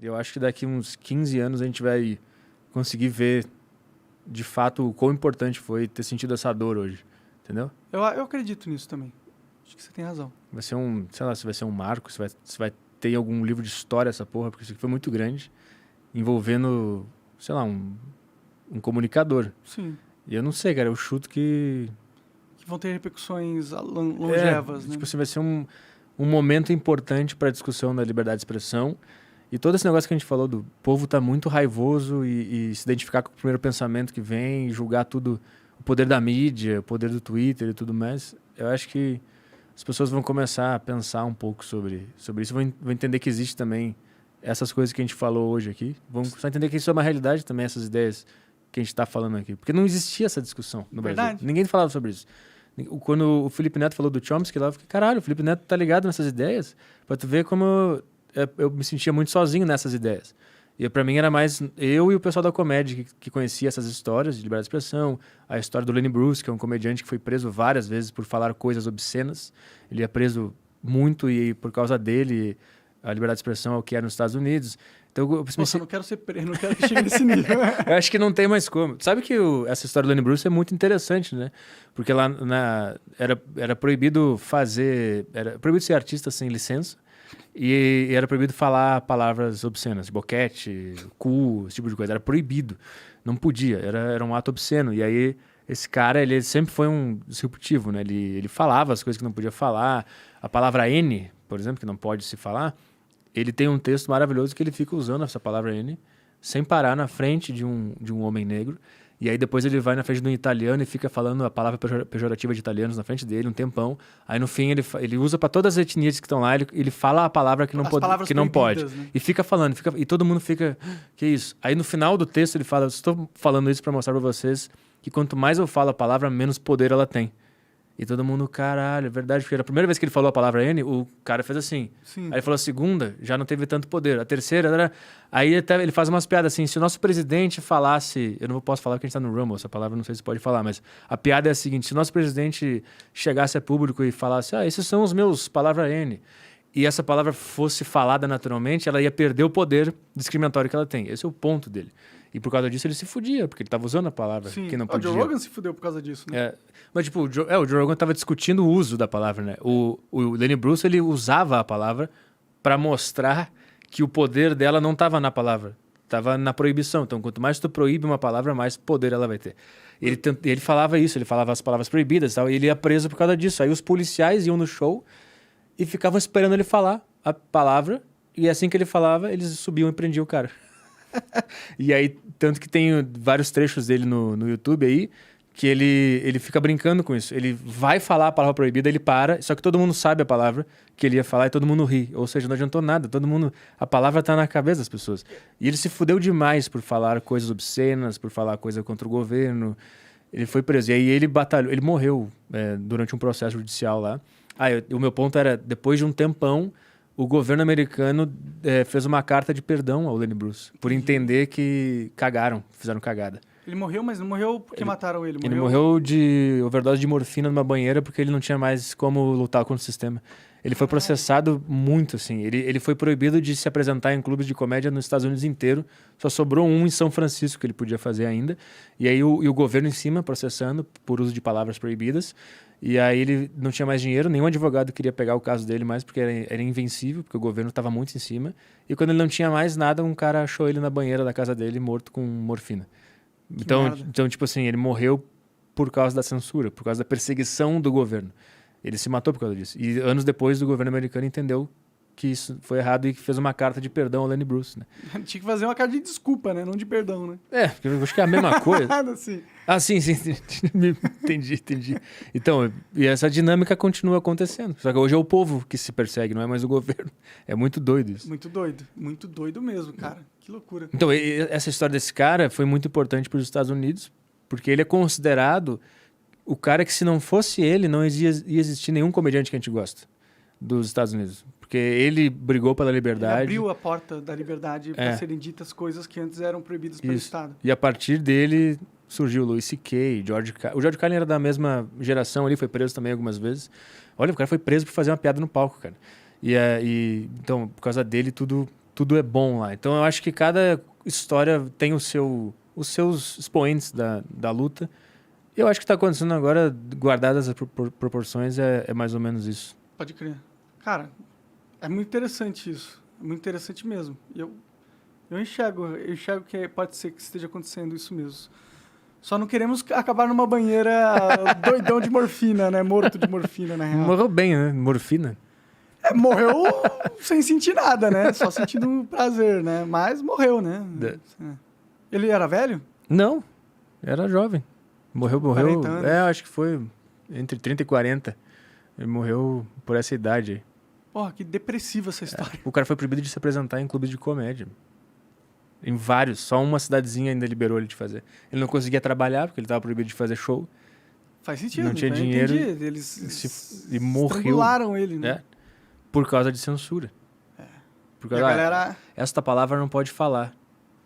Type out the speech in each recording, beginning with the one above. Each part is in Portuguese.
Eu acho que daqui uns 15 anos a gente vai conseguir ver, de fato, o quão importante foi ter sentido essa dor hoje. Entendeu? Eu acredito nisso também. Acho que você tem razão. Vai ser sei lá, se vai ser um marco, se vai ter algum livro de história essa porra, porque isso aqui foi muito grande, envolvendo, sei lá, um comunicador. Sim. E eu não sei, cara, eu chuto que vão ter repercussões longevas, né? Tipo assim, vai ser um momento importante para a discussão da liberdade de expressão. E todo esse negócio que a gente falou do povo tá muito raivoso e se identificar com o primeiro pensamento que vem, e julgar tudo, o poder da mídia, o poder do Twitter e tudo mais. Eu acho que as pessoas vão começar a pensar um pouco sobre isso. Vão entender que existe também essas coisas que a gente falou hoje aqui. Vão só entender que isso é uma realidade também, essas ideias que a gente está falando aqui. Porque não existia essa discussão no Brasil. Ninguém falava sobre isso. Quando o Felipe Neto falou do Chomsky lá, eu fiquei, caralho, o Felipe Neto tá ligado nessas ideias? Pra tu ver como eu me sentia muito sozinho nessas ideias. E pra mim era mais eu e o pessoal da comédia que conhecia essas histórias de liberdade de expressão. A história do Lenny Bruce, que é um comediante que foi preso várias vezes por falar coisas obscenas. Ele é preso muito e por causa dele a liberdade de expressão é o que é nos Estados Unidos. Então, Nossa, eu não quero ser preso, não quero que chegue nesse nível. Eu acho que não tem mais como. Sabe que essa história do Lenny Bruce é muito interessante, né? Porque lá era proibido fazer... Era proibido ser artista sem licença e era proibido falar palavras obscenas, boquete, cu, esse tipo de coisa. Era proibido. Não podia. Era um ato obsceno. E aí, esse cara, ele sempre foi um disruptivo, né? Ele falava as coisas que não podia falar. A palavra N, por exemplo, que não pode se falar... Ele tem um texto maravilhoso que ele fica usando essa palavra N sem parar na frente de um homem negro. E aí depois ele vai na frente de um italiano e fica falando a palavra pejorativa de italianos na frente dele um tempão. Aí no fim ele usa para todas as etnias que estão lá, ele fala a palavra que não pode. Né? E fica falando, e todo mundo fica, que isso? Aí no final do texto ele fala, estou falando isso para mostrar para vocês que quanto mais eu falo a palavra, menos poder ela tem. E todo mundo, caralho, é verdade. Porque a primeira vez que ele falou a palavra N, o cara fez assim. Sim. Aí ele falou a segunda, já não teve tanto poder. A terceira, era... Aí ele faz umas piadas assim, se o nosso presidente falasse... Eu não posso falar porque a gente tá no Rumble, essa palavra não sei se pode falar, mas a piada é a seguinte, se o nosso presidente chegasse a público e falasse, esses são os meus, palavra N, e essa palavra fosse falada naturalmente, ela ia perder o poder discriminatório que ela tem. Esse é o ponto dele. E por causa disso ele se fudia, porque ele estava usando a palavra que não podia. O Joe Rogan se fudeu por causa disso, né? Mas tipo, o Joe Rogan estava discutindo o uso da palavra, né? O Lenny Bruce, ele usava a palavra para mostrar que o poder dela não estava na palavra, estava na proibição. Então, quanto mais tu proíbe uma palavra, mais poder ela vai ter. Ele falava isso, ele falava as palavras proibidas e tal, e ele ia preso por causa disso. Aí os policiais iam no show e ficavam esperando ele falar a palavra, e assim que ele falava, eles subiam e prendiam o cara. E aí, tanto que tem vários trechos dele no YouTube aí, que ele fica brincando com isso. Ele vai falar a palavra proibida, ele para, só que todo mundo sabe a palavra que ele ia falar e todo mundo ri. Ou seja, não adiantou nada, a palavra tá na cabeça das pessoas. E ele se fudeu demais por falar coisas obscenas, por falar coisa contra o governo. Ele foi preso. E aí ele batalhou, ele morreu durante um processo judicial lá. O meu ponto era, depois de um tempão, o governo americano fez uma carta de perdão ao Lenny Bruce, por entender que fizeram cagada. Ele morreu, mas não morreu porque mataram ele. Ele morreu de overdose de morfina numa banheira porque ele não tinha mais como lutar contra o sistema. Ele foi processado muito, assim. Ele foi proibido de se apresentar em clubes de comédia nos Estados Unidos inteiro. Só sobrou um em São Francisco que ele podia fazer ainda. E aí o governo em cima processando por uso de palavras proibidas. E aí ele não tinha mais dinheiro, nenhum advogado queria pegar o caso dele mais porque era invencível, porque o governo estava muito em cima. E quando ele não tinha mais nada, um cara achou ele na banheira da casa dele morto com morfina. Então, tipo assim, ele morreu por causa da censura, por causa da perseguição do governo. Ele se matou por causa disso. E anos depois o governo americano entendeu que isso foi errado e que fez uma carta de perdão ao Lenny Bruce, né? Tinha que fazer uma carta de desculpa, né? Não de perdão, né? Porque eu acho que é a mesma coisa. Sim. Sim. Entendi. Então, e essa dinâmica continua acontecendo. Só que hoje é o povo que se persegue, não é mais o governo. É muito doido isso. Muito doido mesmo, cara. Que loucura. Então, essa história desse cara foi muito importante para os Estados Unidos, porque ele é considerado o cara que, se não fosse ele, não ia existir nenhum comediante que a gente gosta dos Estados Unidos. Porque ele brigou pela liberdade. Ele abriu a porta da liberdade para serem ditas coisas que antes eram proibidas pelo Estado. E a partir dele surgiu o Louis C.K., o George Carlin era da mesma geração ali, foi preso também algumas vezes. Olha, o cara foi preso por fazer uma piada no palco, cara. Então, por causa dele, tudo tudo é bom lá. Então eu acho que cada história tem os seus expoentes da luta. Eu acho que está acontecendo agora, guardadas as proporções, é mais ou menos isso. Pode crer. Cara, é muito interessante isso. É muito interessante mesmo. Eu enxergo que pode ser que esteja acontecendo isso mesmo. Só não queremos acabar numa banheira doidão de morfina, né? Morto de morfina, na real. Morreu bem, né? Morfina. Morreu sem sentir nada, né? Só sentindo prazer, né? Mas morreu, né? Ele era velho? Não, era jovem. Morreu. Acho que foi entre 30 e 40. Ele morreu por essa idade aí. Porra, que depressiva essa história. O cara foi proibido de se apresentar em clubes de comédia. Em vários. Só uma cidadezinha ainda liberou ele de fazer. Ele não conseguia trabalhar, porque ele estava proibido de fazer show. Faz sentido. Não tinha dinheiro. Entendi. Eles e morreu. Estrangularam ele, né? Por causa de censura. Por causa, galera... esta palavra não pode falar.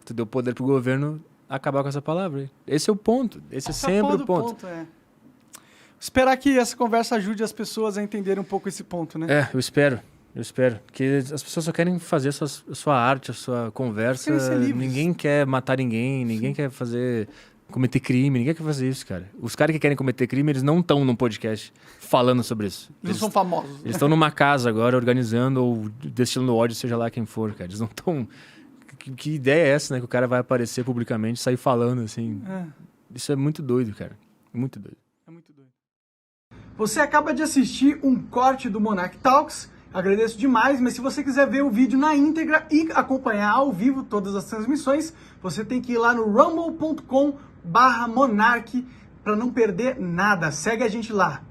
Tu deu poder pro governo acabar com essa palavra. Esse é o ponto. Esse é sempre o ponto. Esperar que essa conversa ajude as pessoas a entenderem um pouco esse ponto, né? Eu espero. Porque as pessoas só querem fazer a sua arte, a sua conversa. Ninguém quer matar ninguém, ninguém quer cometer crime, ninguém quer fazer isso, cara. Os caras que querem cometer crime, eles não estão num podcast falando sobre isso. Eles são famosos. Eles estão numa casa agora, organizando ou destilando ódio, seja lá quem for, cara. Eles não estão... Que ideia é essa, né? Que o cara vai aparecer publicamente e sair falando, assim. Isso é muito doido, cara. Muito doido. É muito doido. Você acaba de assistir um corte do Monarch Talks. Agradeço demais, mas se você quiser ver o vídeo na íntegra e acompanhar ao vivo todas as transmissões, você tem que ir lá no rumble.com/monarch para não perder nada. Segue a gente lá.